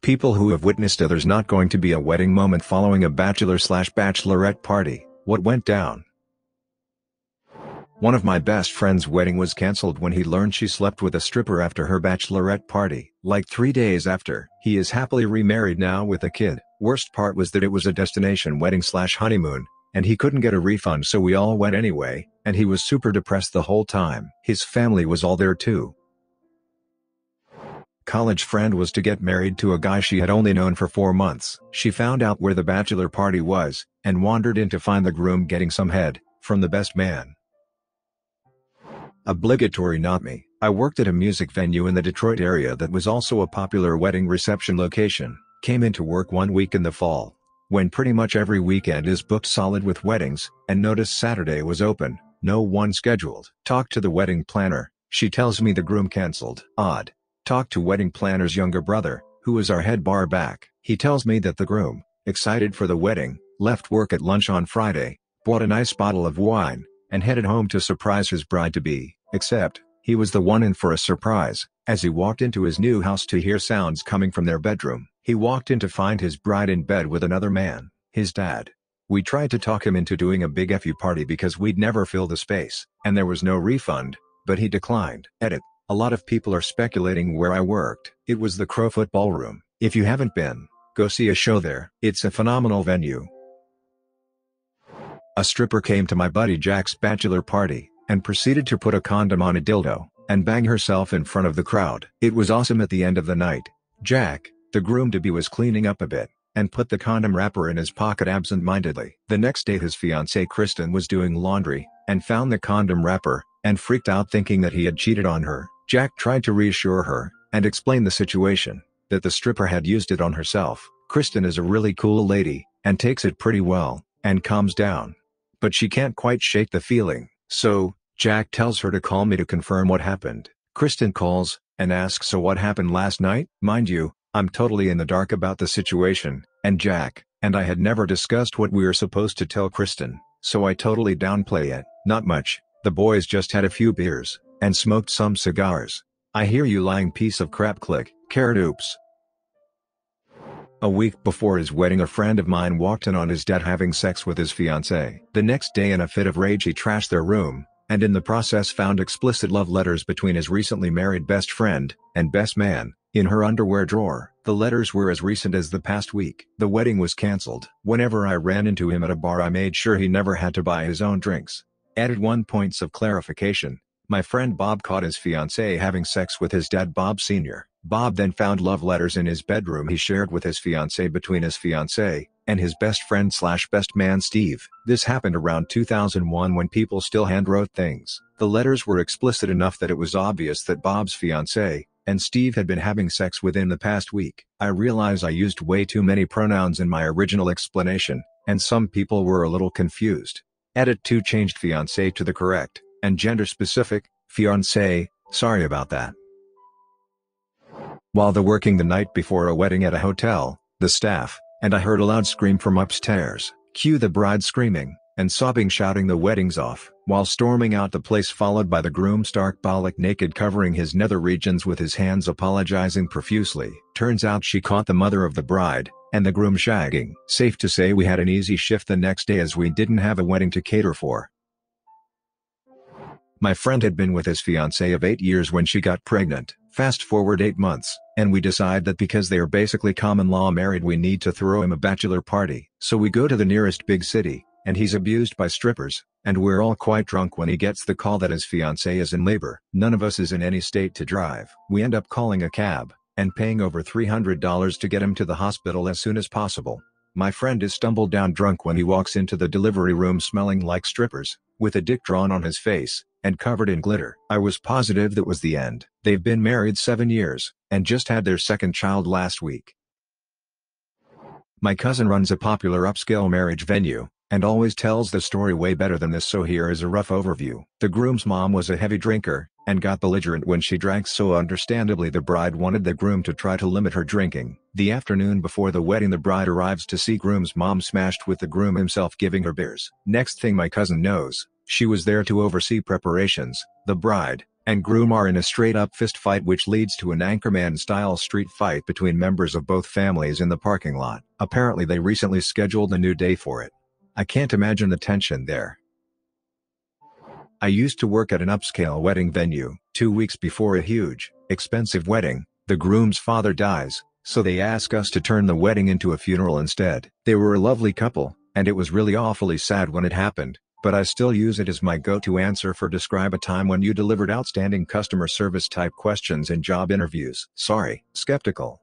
People who have witnessed others not going to be a wedding moment following a bachelor/bachelorette party. What went down? One of my best friend's wedding was cancelled when he learned she slept with a stripper after her bachelorette party. Like 3 days after, he is happily remarried now with a kid. Worst part was that it was a destination wedding/honeymoon, and he couldn't get a refund, so we all went anyway, and he was super depressed the whole time. His family was all there too. College friend was to get married to a guy she had only known for 4 months. She found out where the bachelor party was, and wandered in to find the groom getting some head from the best man. Obligatory not me. I worked at a music venue in the Detroit area that was also a popular wedding reception location. Came into work one week in the fall, when pretty much every weekend is booked solid with weddings, and noticed Saturday was open, no one scheduled. Talked to the wedding planner, she tells me the groom cancelled. Odd. Talked to wedding planner's younger brother, who was our head bar back. He tells me that the groom, excited for the wedding, left work at lunch on Friday, bought a nice bottle of wine, and headed home to surprise his bride-to-be. Except, he was the one in for a surprise. As he walked into his new house to hear sounds coming from their bedroom, he walked in to find his bride in bed with another man, his dad. We tried to talk him into doing a big FU party because we'd never fill the space, and there was no refund, but he declined. Edit. A lot of people are speculating where I worked. It was the Crowfoot Ballroom. If you haven't been, go see a show there. It's a phenomenal venue. A stripper came to my buddy Jack's bachelor party, and proceeded to put a condom on a dildo, and bang herself in front of the crowd. It was awesome. At the end of the night, Jack, the groom-to-be, was cleaning up a bit, and put the condom wrapper in his pocket absent-mindedly. The next day his fiancée Kristen was doing laundry, and found the condom wrapper, and freaked out thinking that he had cheated on her. Jack tried to reassure her, and explain the situation, that the stripper had used it on herself. Kristen is a really cool lady, and takes it pretty well, and calms down. But she can't quite shake the feeling, so Jack tells her to call me to confirm what happened. Kristen calls, and asks, so what happened last night? Mind you, I'm totally in the dark about the situation, and Jack and I had never discussed what we were supposed to tell Kristen, so I totally downplay it. Not much, the boys just had a few beers, and smoked some cigars. I hear you lying piece of crap. Click. Carrot. Oops. A week before his wedding, a friend of mine walked in on his dad having sex with his fiancée. The next day, in a fit of rage, he trashed their room, and in the process found explicit love letters between his recently married best friend and best man in her underwear drawer. The letters were as recent as the past week. The wedding was cancelled. Whenever I ran into him at a bar, I made sure he never had to buy his own drinks. Added 1 points of clarification. My friend Bob caught his fiancée having sex with his dad, Bob Sr. Bob then found love letters in his bedroom he shared with his fiancée between his fiancée and his best friend/best man Steve. This happened around 2001 when people still handwrote things. The letters were explicit enough that it was obvious that Bob's fiancée and Steve had been having sex within the past week. I realize I used way too many pronouns in my original explanation, and some people were a little confused. Edit 2 changed fiancé to the correct and gender-specific fiancé. Sorry about that. While working the night before a wedding at a hotel, the staff and I heard a loud scream from upstairs. Cue the bride screaming and sobbing, shouting the wedding's off, while storming out the place, followed by the groom stark bollock naked, covering his nether regions with his hands, apologizing profusely. Turns out she caught the mother of the bride and the groom shagging. Safe to say we had an easy shift the next day, as we didn't have a wedding to cater for. My friend had been with his fiancée of 8 years when she got pregnant. Fast forward 8 months, and we decide that because they are basically common law married, we need to throw him a bachelor party. So we go to the nearest big city, and he's abused by strippers, and we're all quite drunk when he gets the call that his fiancée is in labor. None of us is in any state to drive. We end up calling a cab, and paying over $300 to get him to the hospital as soon as possible. My friend is stumbled down drunk when he walks into the delivery room smelling like strippers, with a dick drawn on his face, and covered in glitter. I was positive that was the end. They've been married 7 years, and just had their second child last week. My cousin runs a popular upscale marriage venue, and always tells the story way better than this, so here is a rough overview. The groom's mom was a heavy drinker, and got belligerent when she drank, so understandably the bride wanted the groom to try to limit her drinking. The afternoon before the wedding, the bride arrives to see groom's mom smashed, with the groom himself giving her beers. Next thing my cousin knows, she was there to oversee preparations. The bride and groom are in a straight-up fist fight, which leads to an Anchorman-style street fight between members of both families in the parking lot. Apparently they recently scheduled a new day for it. I can't imagine the tension there. I used to work at an upscale wedding venue. 2 weeks before a huge, expensive wedding, the groom's father dies, so they ask us to turn the wedding into a funeral instead. They were a lovely couple, and it was really awfully sad when it happened, but I still use it as my go-to answer for describe a time when you delivered outstanding customer service type questions in job interviews. Sorry, skeptical.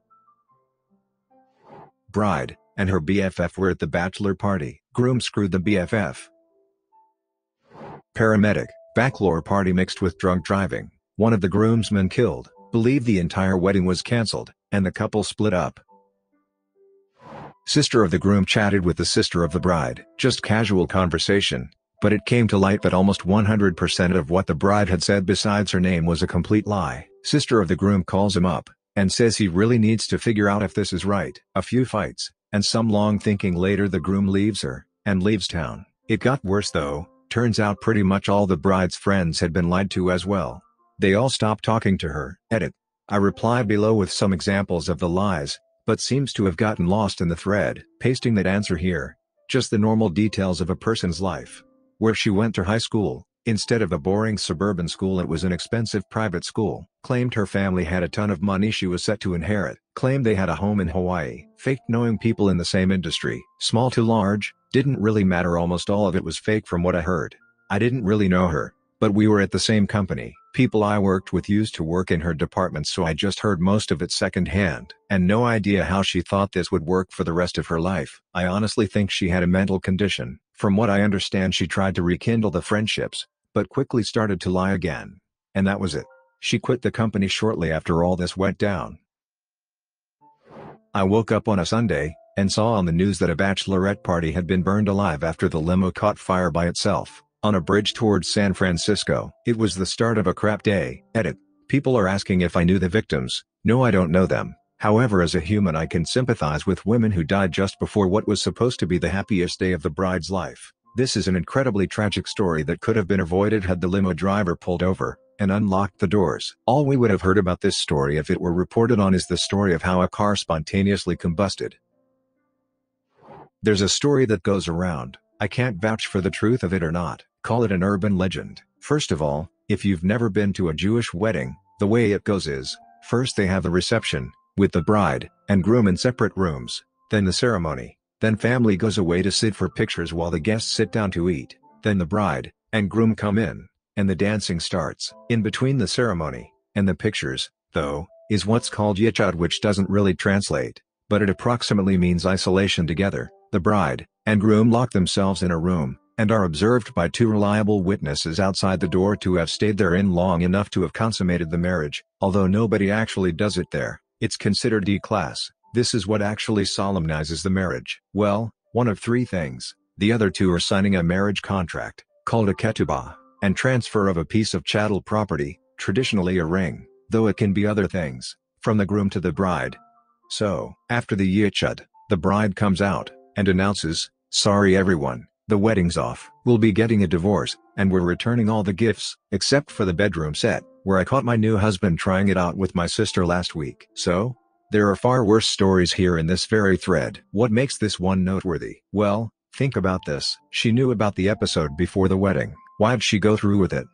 Bride and her BFF were at the bachelor party. Groom screwed the BFF. Paramedic, bachelor party mixed with drunk driving. One of the groomsmen killed. Believe the entire wedding was cancelled, and the couple split up. Sister of the groom chatted with the sister of the bride. Just casual conversation, but it came to light that almost 100% of what the bride had said besides her name was a complete lie. Sister of the groom calls him up, and says he really needs to figure out if this is right. A few fights, and some long thinking later the groom leaves her, and leaves town. It got worse though. Turns out pretty much all the bride's friends had been lied to as well. They all stopped talking to her. Edit. I replied below with some examples of the lies, but seems to have gotten lost in the thread. Pasting that answer here. Just the normal details of a person's life. Where she went to high school. Instead of a boring suburban school, it was an expensive private school. Claimed her family had a ton of money she was set to inherit. Claimed they had a home in Hawaii. Faked knowing people in the same industry. Small to large, didn't really matter, almost all of it was fake from what I heard. I didn't really know her, but we were at the same company. People I worked with used to work in her department, so I just heard most of it secondhand. And no idea how she thought this would work for the rest of her life. I honestly think she had a mental condition. From what I understand, she tried to rekindle the friendships, but quickly started to lie again. And that was it. She quit the company shortly after all this went down. I woke up on a Sunday, and saw on the news that a bachelorette party had been burned alive after the limo caught fire by itself, on a bridge towards San Francisco. It was the start of a crap day. Edit. People are asking if I knew the victims. No, I don't know them. However, as a human I can sympathize with women who died just before what was supposed to be the happiest day of the bride's life. This is an incredibly tragic story that could have been avoided had the limo driver pulled over and unlocked the doors. All we would have heard about this story if it were reported on is the story of how a car spontaneously combusted. There's a story that goes around. I can't vouch for the truth of it or not. Call it an urban legend. First of all, if you've never been to a Jewish wedding, the way it goes is, first they have the reception, with the bride and groom in separate rooms, then the ceremony, then family goes away to sit for pictures while the guests sit down to eat, then the bride and groom come in, and the dancing starts. In between the ceremony and the pictures, though, is what's called yichud, which doesn't really translate, but it approximately means isolation together. The bride and groom lock themselves in a room, and are observed by two reliable witnesses outside the door to have stayed therein long enough to have consummated the marriage. Although nobody actually does it there, it's considered D-class. This is what actually solemnizes the marriage. Well, one of three things. The other two are signing a marriage contract, called a ketubah, and transfer of a piece of chattel property, traditionally a ring, though it can be other things, from the groom to the bride. So, after the yichud, the bride comes out and announces, "Sorry everyone, the wedding's off. We'll be getting a divorce, and we're returning all the gifts, except for the bedroom set, where I caught my new husband trying it out with my sister last week." So, there are far worse stories here in this very thread. What makes this one noteworthy? Well, think about this. She knew about the episode before the wedding. Why'd she go through with it?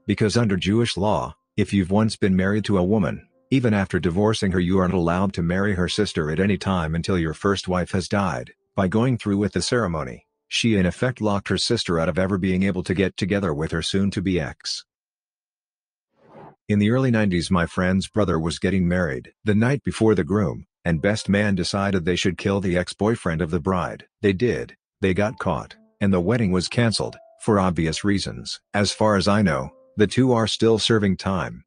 Because under Jewish law, if you've once been married to a woman, even after divorcing her, you aren't allowed to marry her sister at any time until your first wife has died. By going through with the ceremony, she in effect locked her sister out of ever being able to get together with her soon-to-be ex. In the early 90s, my friend's brother was getting married. The night before, the groom and best man decided they should kill the ex-boyfriend of the bride. They did. They got caught, and the wedding was cancelled, for obvious reasons. As far as I know, the two are still serving time.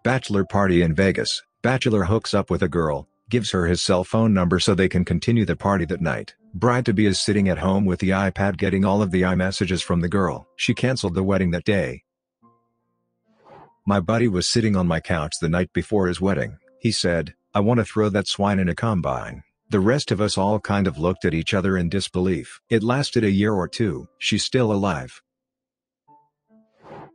Bachelor party in Vegas. Bachelor hooks up with a girl, gives her his cell phone number so they can continue the party that night. Bride-to-be is sitting at home with the iPad getting all of the iMessages from the girl. She canceled the wedding that day. My buddy was sitting on my couch the night before his wedding. He said, "I want to throw that swine in a combine." The rest of us all kind of looked at each other in disbelief. It lasted a year or two. She's still alive.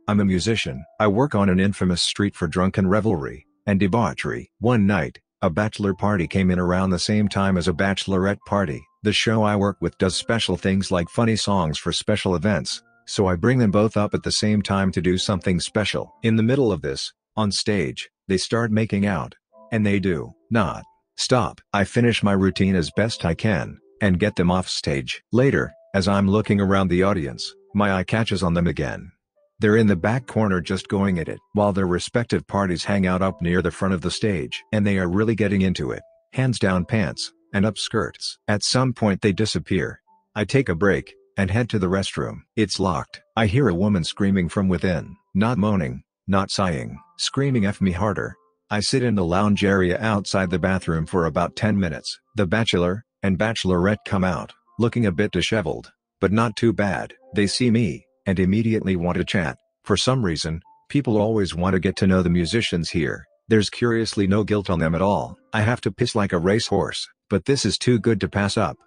I'm a musician. I work on an infamous street for drunken revelry and debauchery. One night, a bachelor party came in around the same time as a bachelorette party. The show I work with does special things like funny songs for special events, so I bring them both up at the same time to do something special. In the middle of this, on stage, they start making out. And they do not stop. I finish my routine as best I can, and get them off stage. Later, as I'm looking around the audience, my eye catches on them again. They're in the back corner just going at it, while their respective parties hang out up near the front of the stage. And they are really getting into it, hands down pants, and up skirts. At some point they disappear. I take a break, and head to the restroom. It's locked. I hear a woman screaming from within, not moaning, not sighing, screaming "F me harder." I sit in the lounge area outside the bathroom for about 10 minutes. The bachelor and bachelorette come out, looking a bit disheveled, but not too bad. They see me, and immediately want to chat. For some reason, people always want to get to know the musicians here. There's curiously no guilt on them at all. I have to piss like a racehorse, but this is too good to pass up.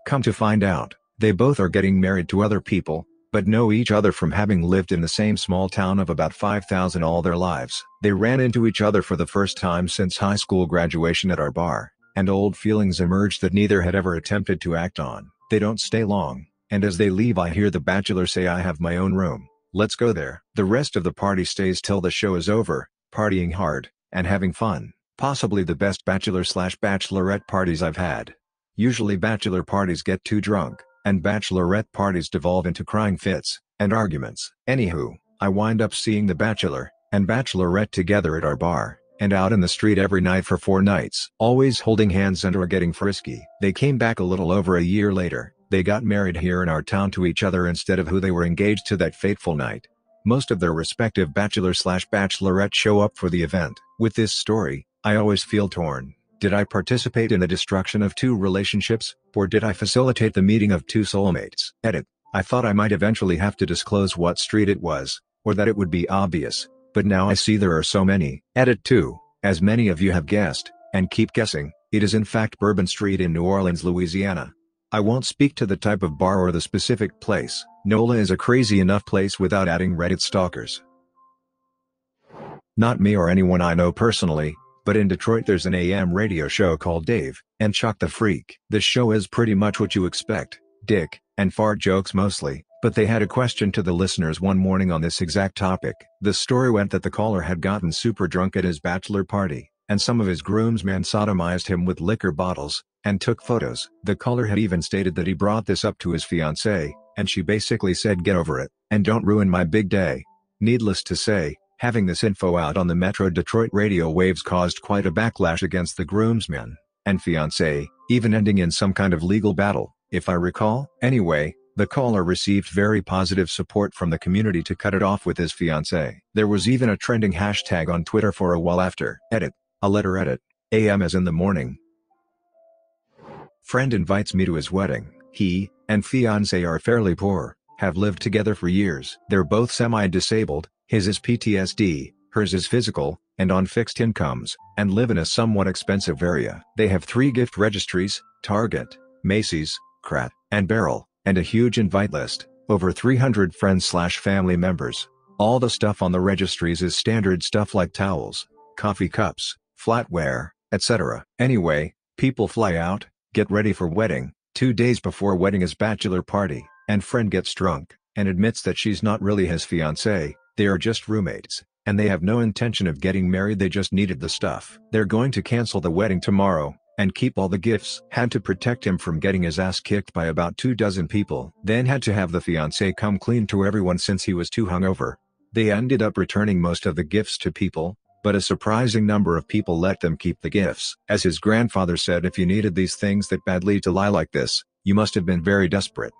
Come to find out, they both are getting married to other people, but know each other from having lived in the same small town of about 5,000 all their lives. They ran into each other for the first time since high school graduation at our bar, and old feelings emerged that neither had ever attempted to act on. They don't stay long, and as they leave I hear the bachelor say, "I have my own room. Let's go there." The rest of the party stays till the show is over, partying hard, and having fun. Possibly the best bachelor/bachelorette parties I've had. Usually bachelor parties get too drunk, and bachelorette parties devolve into crying fits and arguments. Anywho, I wind up seeing the bachelor and bachelorette together at our bar, and out in the street every night for 4 nights. Always holding hands and or getting frisky. They came back a little over a year later. They got married here in our town to each other instead of who they were engaged to that fateful night. Most of their respective bachelor/bachelorette show up for the event. With this story, I always feel torn. Did I participate in the destruction of 2 relationships, or did I facilitate the meeting of 2 soulmates? Edit. I thought I might eventually have to disclose what street it was, or that it would be obvious, but now I see there are so many. Edit 2. As many of you have guessed, and keep guessing, it is in fact Bourbon Street in New Orleans, Louisiana. I won't speak to the type of bar or the specific place. NOLA is a crazy enough place without adding Reddit stalkers. Not me or anyone I know personally, but in Detroit there's an AM radio show called Dave and Chuck the Freak. The show is pretty much what you expect, dick and fart jokes mostly, but they had a question to the listeners one morning on this exact topic. The story went that the caller had gotten super drunk at his bachelor party, and some of his groomsmen sodomized him with liquor bottles, and took photos. The caller had even stated that he brought this up to his fiancée, and she basically said, "Get over it, and don't ruin my big day." Needless to say, having this info out on the Metro Detroit radio waves caused quite a backlash against the groomsmen and fiancé, even ending in some kind of legal battle, if I recall. Anyway, the caller received very positive support from the community to cut it off with his fiancée. There was even a trending hashtag on Twitter for a while after. Edit. A letter edit. AM as in the morning. Friend invites me to his wedding. He and fiancé are fairly poor, have lived together for years. They're both semi-disabled, his is PTSD, hers is physical, and on fixed incomes, and live in a somewhat expensive area. They have 3 gift registries, Target, Macy's, Crate and Barrel, and a huge invite list, over 300 friends/family members. All the stuff on the registries is standard stuff like towels, coffee cups, flatware, etc. Anyway, people fly out, get ready for wedding. 2 days before wedding is bachelor party, and friend gets drunk, and admits that she's not really his fiancée, they are just roommates, and they have no intention of getting married, they just needed the stuff. They're going to cancel the wedding tomorrow, and keep all the gifts. Had to protect him from getting his ass kicked by about 24 people. Then had to have the fiancé come clean to everyone since he was too hungover. They ended up returning most of the gifts to people, but a surprising number of people let them keep the gifts. As his grandfather said, if you needed these things that badly to lie like this, you must have been very desperate.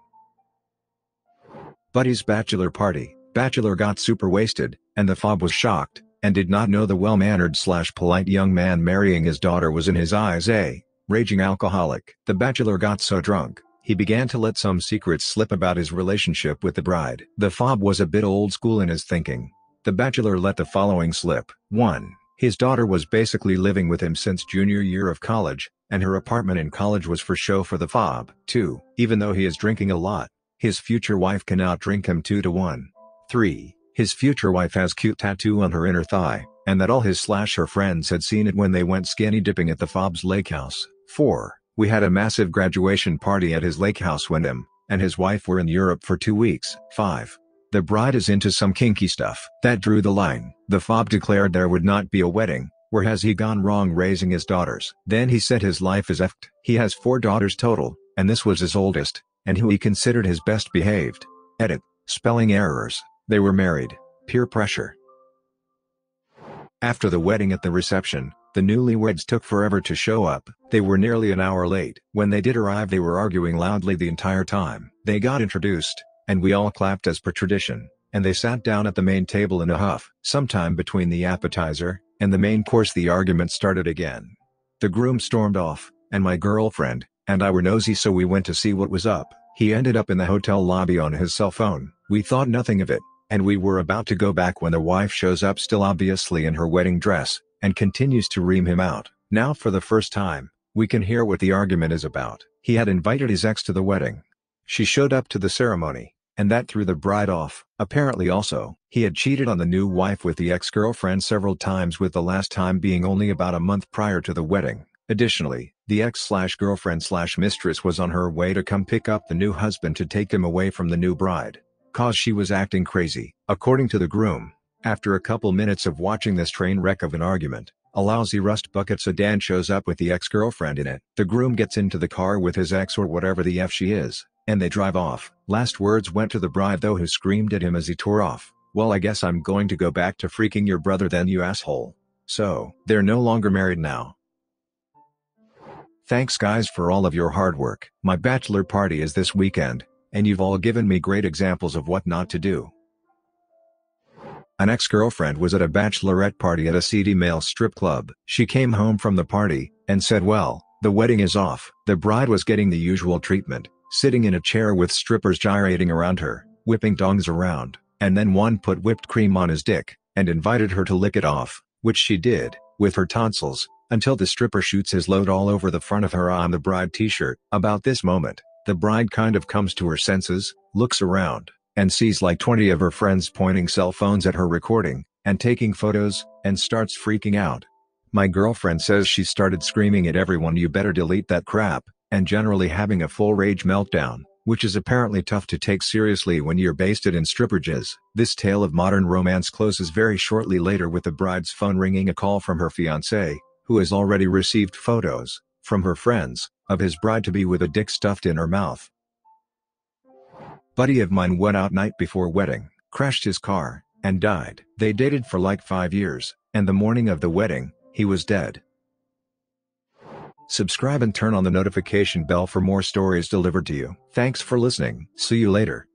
Buddy's bachelor party. Bachelor got super wasted, and the fob was shocked, and did not know the well-mannered/polite young man marrying his daughter was in his eyes a raging alcoholic. The bachelor got so drunk, he began to let some secrets slip about his relationship with the bride. The fob was a bit old school in his thinking. The bachelor let the following slip. 1. His daughter was basically living with him since junior year of college, and her apartment in college was for show for the fob. 2. Even though he is drinking a lot, his future wife can outdrink him 2 to 1. 3. His future wife has cute tattoo on her inner thigh, and that all his/her friends had seen it when they went skinny dipping at the Fob's lake house. 4. We had a massive graduation party at his lake house when him and his wife were in Europe for 2 weeks. 5. The bride is into some kinky stuff. That drew the line. The Fob declared there would not be a wedding. Where has he gone wrong raising his daughters? Then he said his life is effed. He has 4 daughters total, and this was his oldest, and who he considered his best behaved. Edit. Spelling errors. They were married. Peer pressure. After the wedding at the reception, the newlyweds took forever to show up. They were nearly an hour late. When they did arrive they were arguing loudly the entire time. They got introduced, and we all clapped as per tradition, and they sat down at the main table in a huff. Sometime between the appetizer and the main course the argument started again. The groom stormed off, and my girlfriend and I were nosy so we went to see what was up. He ended up in the hotel lobby on his cell phone. We thought nothing of it, and we were about to go back when the wife shows up still obviously in her wedding dress, and continues to ream him out. Now for the first time, we can hear what the argument is about. He had invited his ex to the wedding. She showed up to the ceremony, and that threw the bride off. Apparently also, he had cheated on the new wife with the ex-girlfriend several times, with the last time being only about a month prior to the wedding. Additionally, the ex/girlfriend/mistress was on her way to come pick up the new husband to take him away from the new bride, cause she was acting crazy. According to the groom, after a couple minutes of watching this train wreck of an argument, a lousy rust bucket sedan shows up with the ex-girlfriend in it. The groom gets into the car with his ex or whatever the F she is, and they drive off. Last words went to the bride though, who screamed at him as he tore off. Well, I guess I'm going to go back to freaking your brother then, you asshole. So, they're no longer married now. Thanks guys for all of your hard work. My bachelor party is this weekend, and you've all given me great examples of what not to do. An ex-girlfriend was at a bachelorette party at a seedy male strip club. She came home from the party, and said well, the wedding is off. The bride was getting the usual treatment, sitting in a chair with strippers gyrating around her, whipping dongs around, and then one put whipped cream on his dick, and invited her to lick it off, which she did, with her tonsils, until the stripper shoots his load all over the front of her on the bride t-shirt. About this moment, the bride kind of comes to her senses, looks around, and sees like 20 of her friends pointing cell phones at her recording, and taking photos, and starts freaking out. My girlfriend says she started screaming at everyone, you better delete that crap, and generally having a full rage meltdown, which is apparently tough to take seriously when you're basted in stripper jizz. This tale of modern romance closes very shortly later with the bride's phone ringing a call from her fiancé, who has already received photos from her friends of his bride-to-be with a dick stuffed in her mouth. Buddy of mine went out night before wedding, crashed his car, and died. They dated for like 5 years, and the morning of the wedding, he was dead. Subscribe and turn on the notification bell for more stories delivered to you. Thanks for listening. See you later.